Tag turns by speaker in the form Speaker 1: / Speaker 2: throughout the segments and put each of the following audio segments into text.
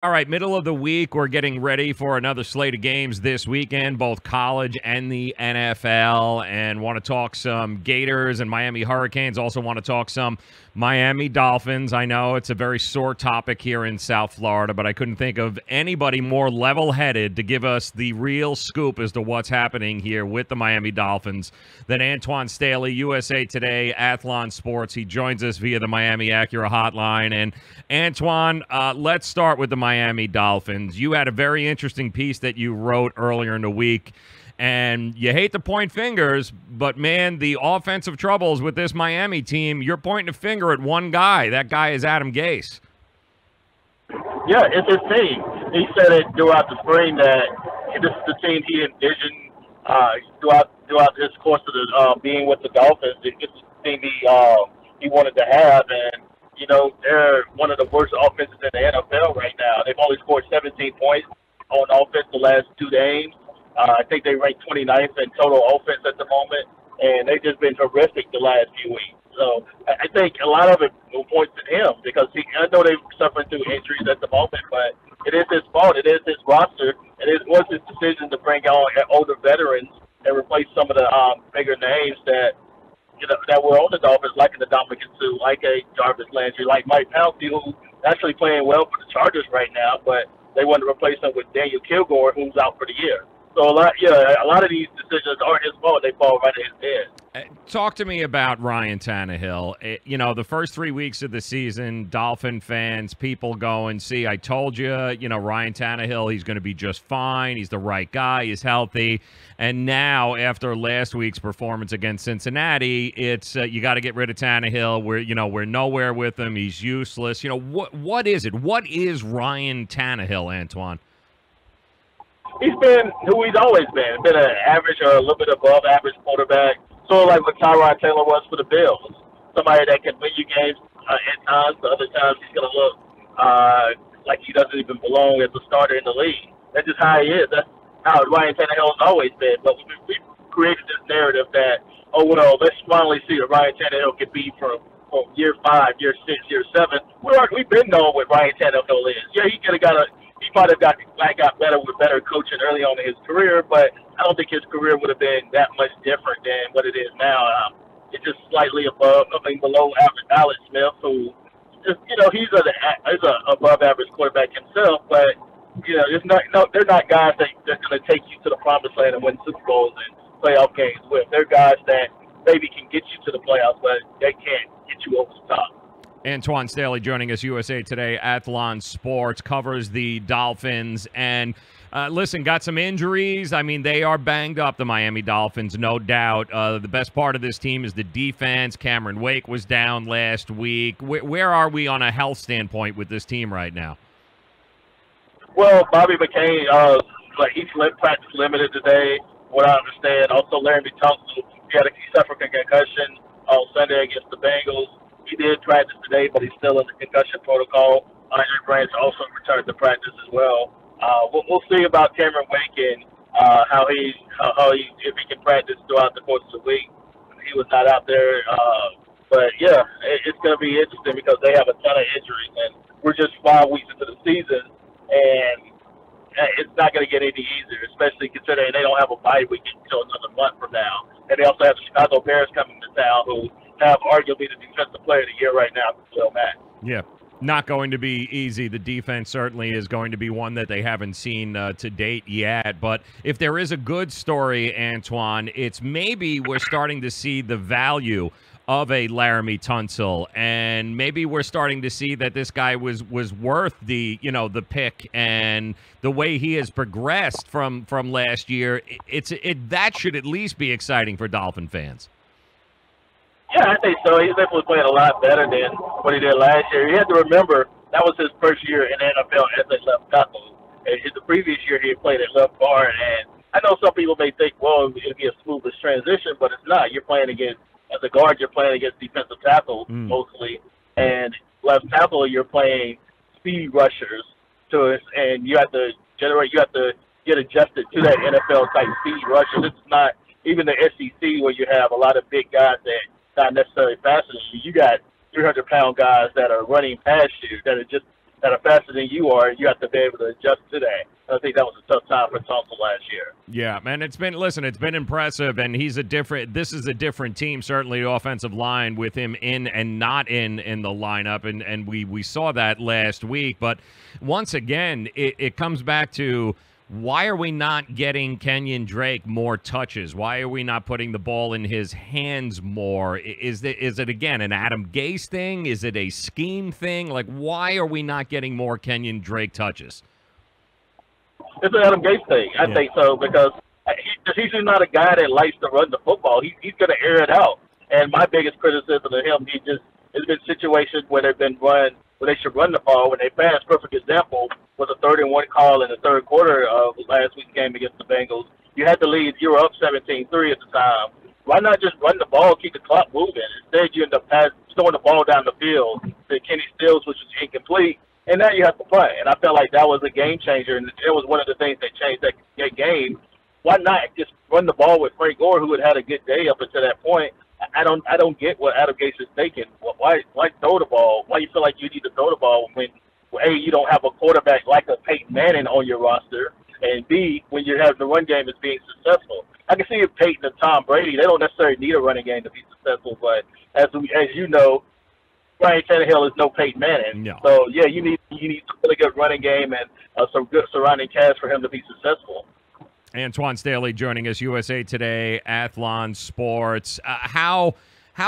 Speaker 1: All right, middle of the week, we're getting ready for another slate of games this weekend, both college and the NFL, and want to talk some Gators and Miami Hurricanes. Also want to talk some Miami Dolphins. I know it's a very sore topic here in South Florida, but I couldn't think of anybody more level-headed to give us the real scoop as to what's happening here with the Miami Dolphins than Antoine Staley, USA Today, Athlon Sports. He joins us via the Miami Acura hotline. And Antoine, let's start with the Miami Dolphins. You had a very interesting piece that you wrote earlier in the week, and you hate to point fingers, but, man, the offensive troubles with this Miami team, you're pointing a finger at one guy. That guy is Adam Gase.
Speaker 2: Yeah, it's his team. He said it throughout the spring that this is the team he envisioned throughout his course of being with the Dolphins. It's the team he wanted to have, and you know, they're one of the worst offenses in the NFL right now. They've only scored 17 points on offense the last 2 games. I think they rank 29th in total offense at the moment, and they've just been horrific the last few weeks. So I think a lot of it points to him because I know they're suffering through injuries at the moment, but it is his fault. It is his roster. It was his decision to bring on older veterans and replace some of the bigger names that were on the Dolphins, like the Dominican Sue, like a Jarvis Landry, like Mike Pouncey, who's actually playing well for the Chargers right now, but they want to replace him with Daniel Kilgore, who's out for the year. So a lot of these decisions aren't his fault. They fall right in his head.
Speaker 1: Talk to me about Ryan Tannehill. The first 3 weeks of the season, Dolphin fans, people going, see, I told you, Ryan Tannehill, he's going to be just fine. He's the right guy. He's healthy. And now, after last week's performance against Cincinnati, it's you got to get rid of Tannehill. We're nowhere with him. He's useless. What is it? What is Ryan Tannehill, Antoine?
Speaker 2: He's been who he's always been. Been an average or a little bit above average quarterback. Sort of like what Tyrod Taylor was for the Bills. Somebody that can win you games at times, but other times he's going to look like he doesn't even belong as a starter in the league. That's just how he is. That's how Ryan Tannehill has always been. But we've created this narrative that, let's finally see what Ryan Tannehill can be from year 5, year 6, year 7. We've been knowing what Ryan Tannehill is. Yeah, he could have he probably got better with better coaching early on in his career, but I don't think his career would have been that much different than what it is now. It's just slightly below average Alex Smith, who just, he's an above average quarterback himself, but, they're not guys that's going to take you to the promised land and win Super Bowls and playoff games with. They're guys that maybe can get you to the playoffs, but they can't get you over the top.
Speaker 1: Antoine Staley joining us, USA Today, Athlon Sports, covers the Dolphins. And listen, got some injuries. I mean, they are banged up, the Miami Dolphins, no doubt. The best part of this team is the defense. Cameron Wake was down last week. Where are we on a health standpoint with this team right now?
Speaker 2: Well, Bobby McCain, he's practice limited today, what I understand. Also, Larry Tunsil, he suffered a concussion on Sunday against the Bengals. He did practice today, but he's still in the concussion protocol. Andre Branch also returned to practice as well. We'll see about Cameron Wake and if he can practice throughout the course of the week. He was not out there, but yeah, it's going to be interesting because they have a ton of injuries, and we're just 5 weeks into the season, and it's not going to get any easier, especially considering they don't have a bye week until another month from now, and they also have the Chicago Bears coming to town, who have arguably the defensive player of the year right now, Khalil Mack.
Speaker 1: Yeah, not going to be easy. The defense certainly is going to be one that they haven't seen to date yet. But if there is a good story, Antoine, it's maybe we're starting to see the value of a Laramie Tunsil, and maybe we're starting to see that this guy was worth the the pick, and the way he has progressed from last year. That should at least be exciting for Dolphin fans.
Speaker 2: Yeah, I think so. He's definitely playing a lot better than what he did last year. You have to remember, that was his first year in the NFL as a left tackle. And the previous year, he had played at left guard. And I know some people may think, well, it'll be a smoothest transition, but it's not. You're playing against, as a guard, you're playing against defensive tackles mostly. And left tackle, you're playing speed rushers to us. And you have to get adjusted to that NFL-type speed rusher. This is not even the SEC where you have a lot of big guys that not necessarily faster than you. You got 300-pound guys that are running past you that are just that are faster than you are, and you have to be able to adjust to that. I think that was a tough time for Thompson last year.
Speaker 1: Yeah, man, it's been impressive, and this is a different team, certainly the offensive line with him in and not in the lineup, and we saw that last week. But once again, it comes back to, why are we not getting Kenyon Drake more touches? Why are we not putting the ball in his hands more? Is it again an Adam Gase thing? Is it a scheme thing? Like, why are we not getting more Kenyon Drake touches?
Speaker 2: It's an Adam Gase thing. I think so, because he's just not a guy that likes to run the football. He's going to air it out. And my biggest criticism of him, there's been situations where they've been run, where they should run the ball when they pass. Perfect example was a 3rd-and-1 call in the third quarter of last week's game against the Bengals. You had to lead. You were up 17-3 at the time. Why not just run the ball, keep the clock moving? Instead, you end up throwing the ball down the field to Kenny Stills, which was incomplete. And now you have to punt. And I felt like that was a game changer, and it was one of the things that changed that game. Why not just run the ball with Frank Gore, who had had a good day up until that point? I don't get what Adam Gase is thinking. Why throw the ball? Why you feel like you need to throw the ball when A, you don't have a quarterback like a Peyton Manning on your roster, and B, when you have the run game is being successful? I can see if Peyton and Tom Brady, they don't necessarily need a running game to be successful, but as you know, Ryan Tannehill is no Peyton Manning.
Speaker 1: No.
Speaker 2: So, yeah, you need a really good running game and some good surrounding cast for him to be successful.
Speaker 1: Antoine Staley joining us, USA Today, Athlon Sports. How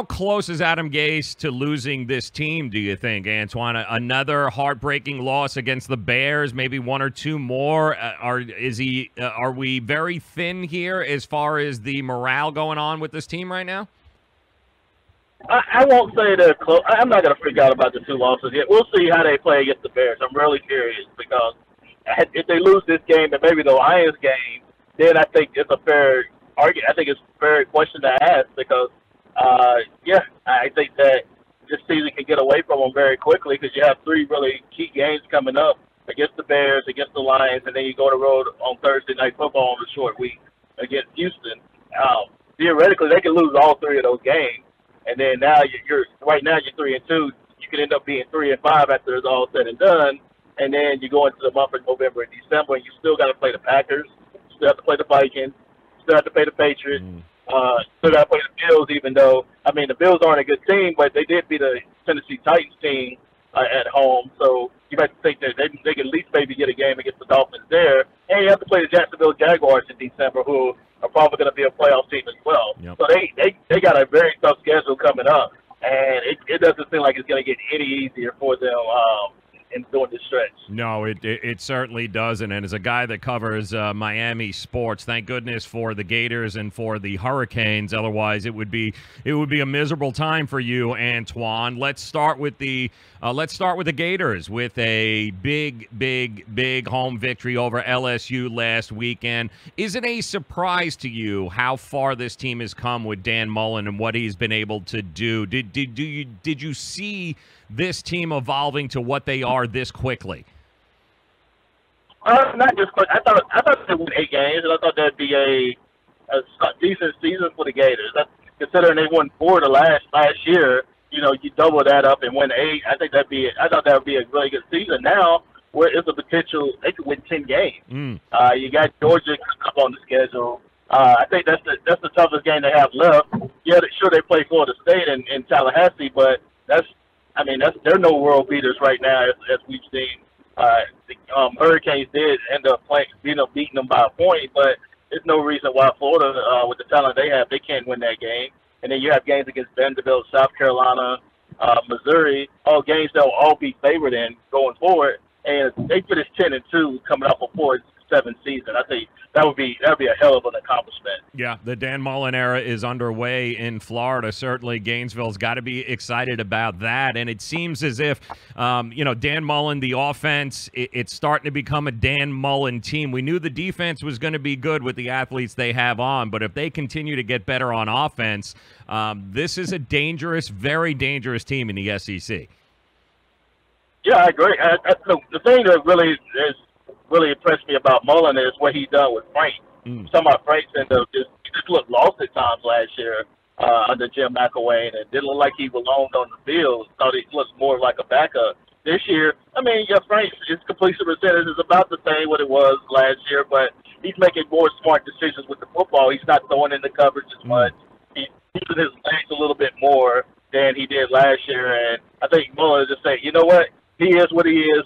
Speaker 1: close is Adam Gase to losing this team, do you think, Antoine? Another heartbreaking loss against the Bears, maybe one or two more? Are we very thin here as far as the morale going on with this team right now?
Speaker 2: I won't say they're close. I'm not going to freak out about the 2 losses yet. We'll see how they play against the Bears. I'm really curious, because if they lose this game and maybe the Lions game, then I think it's a fair argument. I think it's a fair question to ask, because, I think that this season can get away from them very quickly, because you have 3 really key games coming up against the Bears, against the Lions, and then you go to road on Thursday Night Football on a short week against Houston. Theoretically, they can lose all 3 of those games. And then now you're 3-2. You could end up being 3-5 after it's all said and done. And then you go into the month of November and December, and you still got to play the Packers, still have to play the Vikings, still have to play the Patriots, still got to play the Bills. Even though, the Bills aren't a good team, but they did beat the Tennessee Titans team at home. So you might think that they could at least maybe get a game against the Dolphins there. And you have to play the Jacksonville Jaguars in December, who are probably going to be a playoff team as well. Yep. So they got a very tough schedule coming up, and it doesn't seem like it's going to get any easier for them in doing this stretch. No,
Speaker 1: it certainly doesn't. And as a guy that covers Miami sports, thank goodness for the Gators and for the Hurricanes. Otherwise, it would be a miserable time for you, Antoine. Let's start with the Gators with a big home victory over LSU last weekend. Is it a surprise to you how far this team has come with Dan Mullen and what he's been able to do? Did you see this team evolving to what they are this quickly?
Speaker 2: Not just quick. I thought they won 8 games, and I thought that'd be a decent season for the Gators. Considering they won 4 the last year, you double that up and win 8. I thought that would be a really good season. Now, where is the potential they could win 10 games? You got Georgia up on the schedule. I think that's the toughest game they have left. Yeah, sure they play Florida State in Tallahassee, but they're no world beaters right now, as we've seen. The Hurricanes did end up beating them by a point, but there's no reason why Florida, with the talent they have, they can't win that game. And then you have games against Vanderbilt, South Carolina, Missouri, all games they'll all be favored in going forward. And they finished 10-2 coming off a 4-7 season. I think that'd be a hell of an accomplishment.
Speaker 1: Yeah, the Dan Mullen era is underway in Florida. Certainly, Gainesville's got to be excited about that. And it seems as if, Dan Mullen, the offense, it's starting to become a Dan Mullen team. We knew the defense was going to be good with the athletes they have on, but if they continue to get better on offense, this is a dangerous, very dangerous team in the SEC.
Speaker 2: Yeah, I agree. The thing that really impressed me about Mullen is what he done with Frank. Some of my Frank he just looked lost at times last year under Jim McElwain, and didn't look like he belonged on the field. Thought he looked more like a backup. This year, I mean, yeah, Frank, his completion percentage is about the same what it was last year, but he's making more smart decisions with the football. He's not throwing in the coverage as much. He's using his legs a little bit more than he did last year, and I think Muller just say, you know what, he is what he is.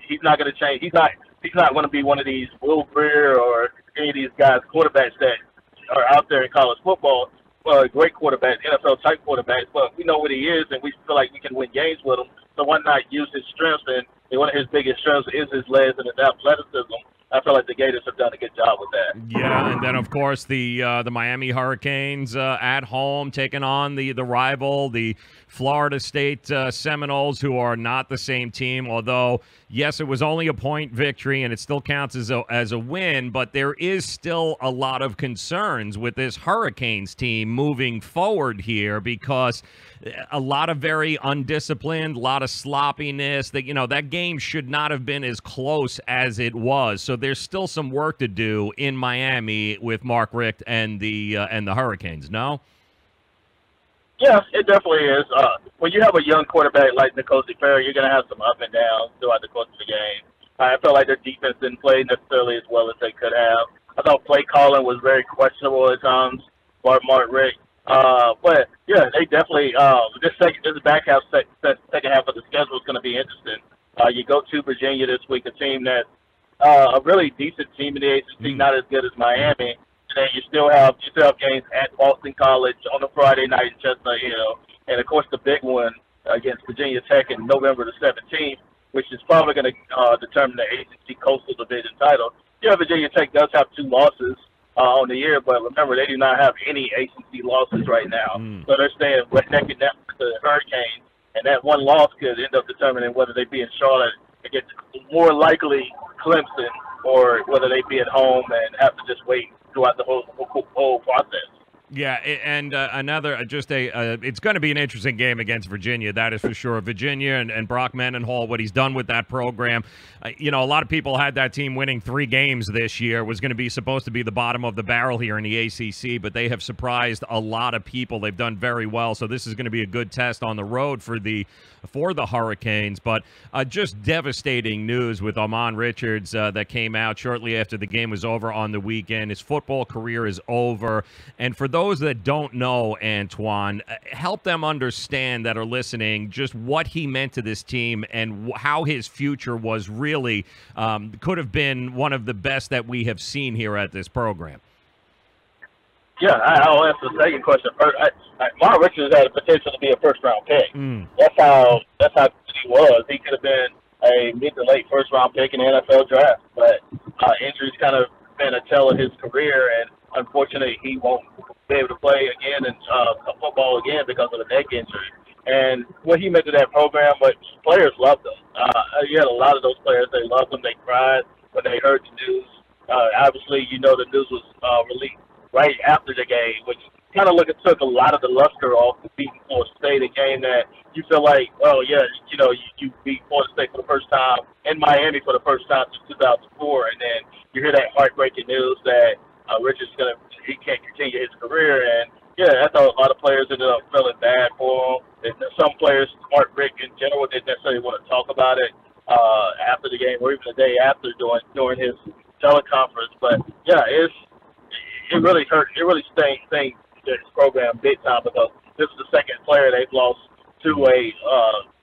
Speaker 2: He's not gonna change. He's not gonna be one of these Will Greer or any of these guys, quarterbacks that are out there in college football. Great quarterbacks, NFL type quarterbacks, but we know what he is, and we feel like we can win games with him. So why not use his strengths? And one of his biggest strengths is his legs and his athleticism. I feel like the Gators have done a good job with that.
Speaker 1: Yeah, and then of course the Miami Hurricanes at home taking on the rival, the Florida State Seminoles, who are not the same team. Although yes, it was only a point victory, and it still counts as a win. But there is still a lot of concerns with this Hurricanes team moving forward here, because a lot of very undisciplined, a lot of sloppiness. That game should not have been as close as it was. So there's still some work to do in Miami with Mark Richt and the Hurricanes. No.
Speaker 2: Yeah, it definitely is. When you have a young quarterback like N'Kosi Perry, you're going to have some up and downs throughout the course of the game. I felt like their defense didn't play necessarily as well as they could have. I thought play calling was very questionable at times for Mark Richt. But yeah, they definitely this back half, second half of the schedule is going to be interesting. You go to Virginia this week, a team that a really decent team in the ACC, not as good as Miami. And then you still have games at Boston College on a Friday night in Chestnut Hill, and of course the big one against Virginia Tech in November the 17th, which is probably going to determine the ACC Coastal Division title. Yeah, Virginia Tech does have 2 losses on the year, but remember, they do not have any ACC losses right now. So they're staying neck and neck with the Hurricanes, and that one loss could end up determining whether they be in Charlotte against more likely Clemson, or whether they be at home and have to just wait throughout the whole process.
Speaker 1: Yeah, and it's going to be an interesting game against Virginia, that is for sure. Virginia and Brock Mendenhall, what he's done with that program. A lot of people had that team winning 3 games this year. It was going to be supposed to be the bottom of the barrel here in the ACC, but they have surprised a lot of people. They've done very well, so this is going to be a good test on the road for the Hurricanes. But just devastating news with Ahman Richards that came out shortly after the game was over on the weekend. His football career is over, and for those that don't know, Antoine, help them understand that are listening just what he meant to this team and how his future was really could have been one of the best that we have seen here at this program.
Speaker 2: Yeah, I'll answer the second question first. Mark Richards had the potential to be a first-round pick. That's how good he was. He could have been a mid to late first-round pick in the NFL draft, but injuries kind of been a tell of his career, and unfortunately, he won't be able to play again in football again because of the neck injury. And what he meant to that program, but players loved him. You had a lot of those players, they loved him. They cried when they heard the news. Obviously, the news was released right after the game, which kind of took a lot of the luster off the beating Florida State, a game that you feel like, well, yeah, you beat Florida State for the first time in Miami for the first time since 2004, and then you hear that heartbreaking news that Richards he can't continue his career, and yeah, I thought a lot of players ended up feeling bad for him. Some players, Mark Richt in general, didn't necessarily want to talk about it after the game or even the day after during his teleconference. But yeah, it really hurt. It really stained this program big time, because this is the second player they've lost to a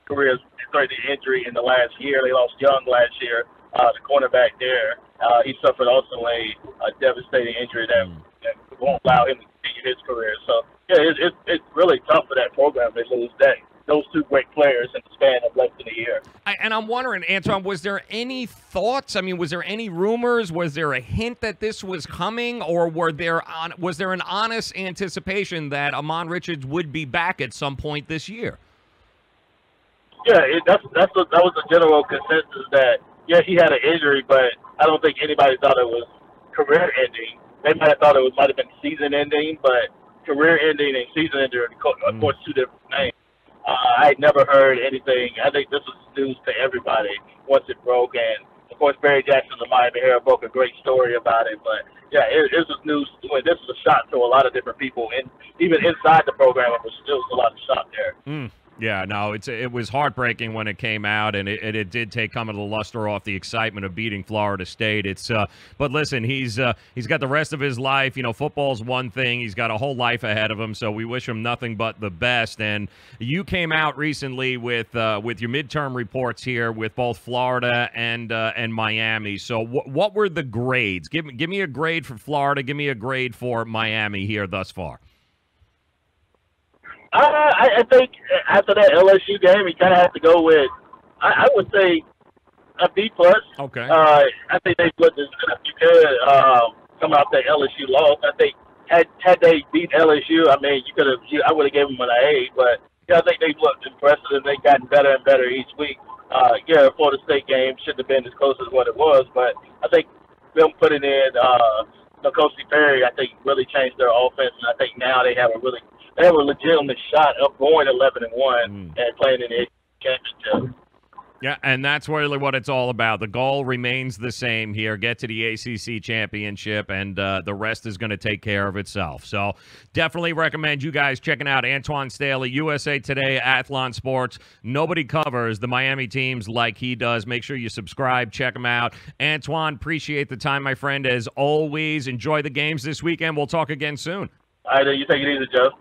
Speaker 2: career-threatening injury in the last year. They lost Young last year, the cornerback there. He suffered also a devastating injury that won't allow him to continue his career. So yeah, it's really tough for that program to lose those 2 great players in the span of less than a year.
Speaker 1: And I'm wondering, Antoine, was there any thoughts? I mean, was there any rumors? Was there a hint that this was coming, or was there an honest anticipation that Ahman Richards would be back at some point this year?
Speaker 2: Yeah, that was the general consensus that, yeah, he had an injury, but I don't think anybody thought it was career-ending. They might have thought it might have been season-ending, but career-ending and season-ending are, of course, 2 different things. I never heard anything. I think this was news to everybody once it broke, and of course Barry Jackson of the Miami Herald broke a great story about it. But yeah, it was news. This was a shock to a lot of different people, and even inside the program, it was still a lot of shock there.
Speaker 1: Yeah, no, it was heartbreaking when it came out, and it did take some of the luster off the excitement of beating Florida State. But listen, he's got the rest of his life. You know, football's one thing; he's got a whole life ahead of him. So we wish him nothing but the best. And you came out recently with your midterm reports here with both Florida and Miami. So what were the grades? Give me a grade for Florida. Give me a grade for Miami here thus far.
Speaker 2: I think after that LSU game, he kind of has to go with, I would say, a B plus.
Speaker 1: Okay.
Speaker 2: I think they looked as good as you could coming off that LSU loss. I think had they beat LSU, I mean, I would have given them an A. But yeah, I think they looked impressive and they've gotten better and better each week. The Florida State game shouldn't have been as close as what it was, but I think them putting in Coach Perry, I think really changed their offense, and I think now they have a legitimate shot of going 11-1 and playing in the championship.
Speaker 1: Yeah, and that's really what it's all about. The goal remains the same here. Get to the ACC championship, and the rest is going to take care of itself. So definitely recommend you guys checking out Antoine Staley, USA Today, Athlon Sports. Nobody covers the Miami teams like he does. Make sure you subscribe. Check him out. Antoine, appreciate the time, my friend, as always. Enjoy the games this weekend. We'll talk again soon.
Speaker 2: All right, you take it easy, Joe.